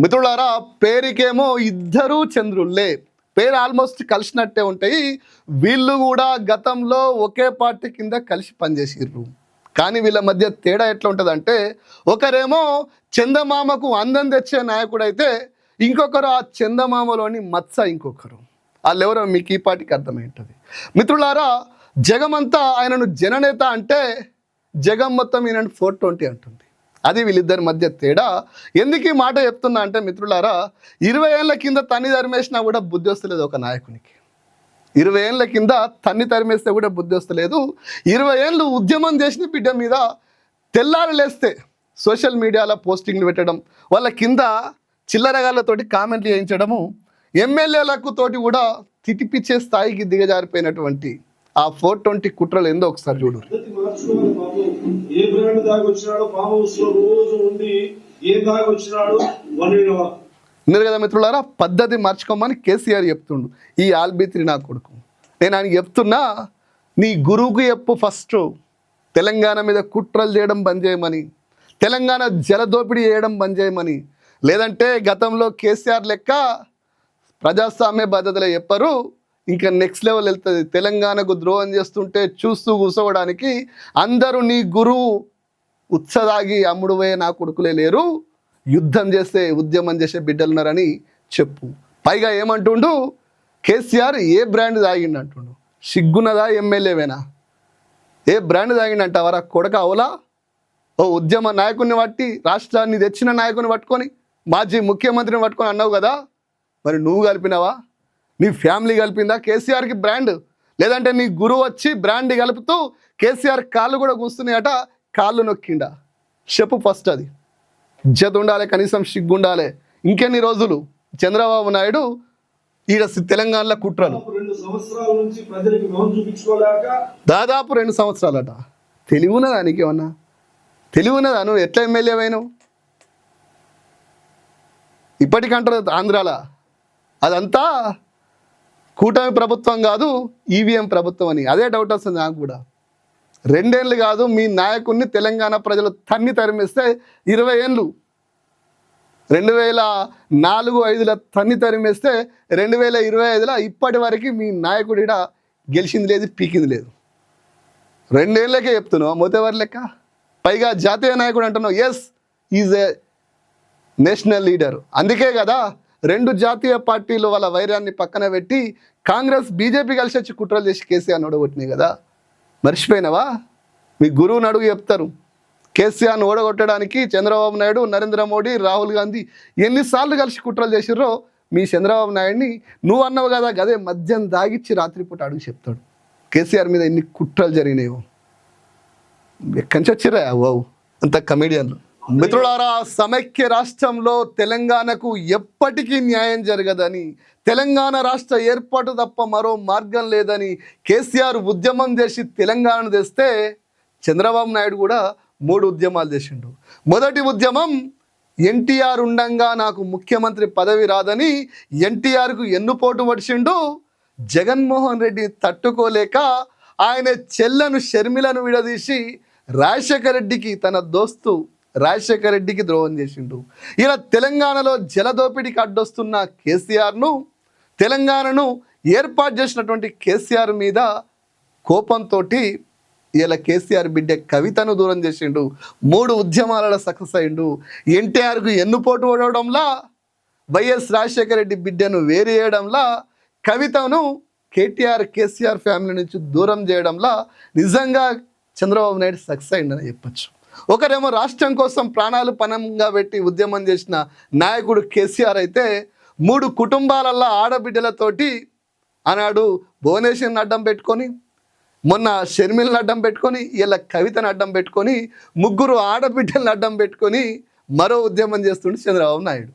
మిత్రులారా, పేరుకేమో ఇద్దరు చంద్రుల్లే, పేరు ఆల్మోస్ట్ కలిసినట్టే ఉంటాయి. వీళ్ళు కూడా గతంలో ఒకే పార్టీ కింద కలిసి పనిచేసిర్రు. కానీ వీళ్ళ మధ్య తేడా ఎట్లా ఉంటుంది అంటే, ఒకరేమో చందమామకు అందం తెచ్చే నాయకుడు అయితే ఇంకొకరు ఆ చందమామలోని మత్స ఇంకొకరు. వాళ్ళు ఎవరో మీకు ఈ పార్టీకి అర్థమైంటుంది. మిత్రులారా, జగమంతా ఆయనను జననేత అంటే జగం మొత్తం ఈయన 420 అంటుంది. అది వీళ్ళిద్దరి మధ్య తేడా. ఎందుకు ఈ మాట చెప్తున్నా అంటే మిత్రులారా, 20 ఏళ్ళ కింద తన్ని తరిమేసినా కూడా బుద్ధి వస్తలేదు ఒక నాయకునికి. 20 ఏళ్ళ కింద తన్ని తరిమేస్తే కూడా బుద్ధి వస్తలేదు. 20 ఏళ్ళు ఉద్యమం చేసిన బిడ్డ మీద తెల్లారు లేస్తే సోషల్ మీడియాలో పోస్టింగ్లు పెట్టడం, వాళ్ళ కింద చిల్లరగాళ్ళతోటి కామెంట్లు చేయించడము, ఎమ్మెల్యేలకు తోటి కూడా తిటిపిచ్చే స్థాయికి దిగజారిపోయినటువంటి ఆ 420 కుట్రలు ఏందో ఒకసారి చూడు. ఉన్నారు కదా మిత్రులారా, పద్ధతి మార్చుకోమని కేసీఆర్ చెప్తుండు. ఈ ఆల్బిత్రి నా కొడుకు, నేను ఆయనకి చెప్తున్నా, నీ గురువుకు చెప్పు ఫస్ట్ తెలంగాణ మీద కుట్రలు చేయడం బంద్ చేయమని, తెలంగాణ జలదోపిడీ చేయడం బంద్ చేయమని. లేదంటే గతంలో కేసీఆర్ లెక్క ప్రజాస్వామ్య బాధ్యతలే చెప్పరు, ఇంకా నెక్స్ట్ లెవెల్ వెళ్తుంది. తెలంగాణకు ద్రోహం చేస్తుంటే చూస్తూ కూర్చోవడానికి అందరూ నీ గురువు ఉత్సదాగి అమ్ముడు పోయే నా కొడుకులే లేరు, యుద్ధం చేస్తే ఉద్యమం చేసే బిడ్డలున్నారని చెప్పు. పైగా ఏమంటుండు, కేసీఆర్ ఏ బ్రాండ్ తాగిండు అంటుండు. సిగ్గున్నదా ఎమ్మెల్యేవేనా? ఏ బ్రాండ్ తాగిండు వారా కొడక అవులా? ఓ ఉద్యమ నాయకుడిని పట్టి, రాష్ట్రాన్ని తెచ్చిన నాయకుని పట్టుకొని, మాజీ ముఖ్యమంత్రిని పట్టుకొని అన్నావు కదా, మరి నువ్వు కలిపినావా? నీ ఫ్యామిలీ కలిపిందా కేసీఆర్కి బ్రాండ్? లేదంటే నీ గురువు వచ్చి బ్రాండ్ కలుపుతూ కేసీఆర్ కాళ్ళు కూడా కూస్తున్నాయట, కాళ్ళు నొక్కిండా? చెప్పు ఫస్ట్. అది ఇజ్జత్ ఉండాలి, కనీసం సిగ్గు ఉండాలి. ఇంకెన్ని రోజులు చంద్రబాబు నాయుడు ఈడ తెలంగాణలో కుట్రలు? దాదాపు 2 సంవత్సరాలట. తెలివిన్నదా నీకేమన్నా? తెలివిన్నదా? నువ్వు ఎట్లా ఎమ్మెల్యే అయినావు? ఇప్పటికంటారు ఆంధ్రాలో అదంతా కూటమి ప్రభుత్వం కాదు, ఈవీఎం ప్రభుత్వం అని. అదే డౌట్ వస్తుంది నాకు కూడా. 2 ఏళ్ళు కాదు, మీ నాయకుడిని తెలంగాణ ప్రజలు తన్ని తరిమేస్తే 20 ఏళ్ళు, 2004-05లో తన్ని తరిమేస్తే 2025లో ఇప్పటి వరకు మీ నాయకుడిడ గెలిచింది లేదు, పీకింది లేదు. 2 ఏళ్ళకే చెప్తున్నావు మోతేవారి లెక్క. పైగా జాతీయ నాయకుడు అంటున్నావు. Yes, is a national leader. అందుకే కదా 2 జాతీయ పార్టీలు వాళ్ళ వైరాన్ని పక్కన పెట్టి కాంగ్రెస్ బీజేపీ కలిసి వచ్చి కుట్రలు చేసి కేసీఆర్ని ఓడగొట్టినాయి కదా. మర్చిపోయినావా? మీ గురువుని అడుగు చెప్తారు. కేసీఆర్ని ఓడగొట్టడానికి చంద్రబాబు నాయుడు, నరేంద్ర మోడీ, రాహుల్ గాంధీ ఎన్నిసార్లు కలిసి కుట్రలు చేసిర్రో మీ చంద్రబాబు నాయుడిని నువ్వు అన్నావు కదా, గదే మద్యం దాగిచ్చి రాత్రిపూట అడుగు చెప్తాడు. కేసీఆర్ మీద ఎన్ని కుట్రలు జరిగినాయో. ఎక్కడి నుంచి వచ్చిర్రా ఓ అంత కమెడియన్లు. మిత్రులారా, సమైక్య రాష్ట్రంలో తెలంగాణకు ఎప్పటికీ న్యాయం జరగదని, తెలంగాణ రాష్ట్ర ఏర్పాటు తప్ప మరో మార్గం లేదని కేసీఆర్ ఉద్యమం చేసి తెలంగాణను తెస్తే చంద్రబాబు నాయుడు కూడా 3 ఉద్యమాలు చేసిండు. మొదటి ఉద్యమం ఎన్టీఆర్ ఉండంగా నాకు ముఖ్యమంత్రి పదవి రాదని ఎన్టీఆర్కు ఎన్నుపోటు పడిచిండు. జగన్మోహన్ రెడ్డి తట్టుకోలేక ఆయన చెల్లెను షర్మిలను విడదీసి రాజశేఖర రెడ్డికి, తన దోస్తు రాజశేఖర రెడ్డికి ద్రోహం చేసిండు. ఇలా తెలంగాణలో జలదోపిడికి అడ్డొస్తున్న కేసీఆర్ను, తెలంగాణను ఏర్పాటు చేసినటువంటి కేసీఆర్ మీద కోపంతో ఇలా కేసీఆర్ బిడ్డ కవితను దూరం చేసిండు. 3 ఉద్యమాలలో సక్సెస్ అయిండు. ఎన్టీఆర్కు ఎన్నుపోటు ఓడవడంలా, వైఎస్ రాజశేఖర రెడ్డి బిడ్డను వేరు చేయడంలా, కవితను కేటీఆర్ కేసీఆర్ ఫ్యామిలీ నుంచి దూరం చేయడంలా నిజంగా చంద్రబాబు నాయుడు సక్సెస్ అయిందని చెప్పచ్చు. ఒకరేమో రాష్ట్రం కోసం ప్రాణాలు పణంగా పెట్టి ఉద్యమం చేసిన నాయకుడు కేసీఆర్ అయితే 3 కుటుంబాలల్లో ఆడబిడ్డలతోటి ఆనాడు భువనేశ్వర్ని అడ్డం పెట్టుకొని, మొన్న షర్మిలను అడ్డం పెట్టుకొని, ఇలా కవితను అడ్డం పెట్టుకొని, 3 ఆడబిడ్డలను అడ్డం పెట్టుకొని మరో ఉద్యమం చేస్తుండే చంద్రబాబు నాయుడు.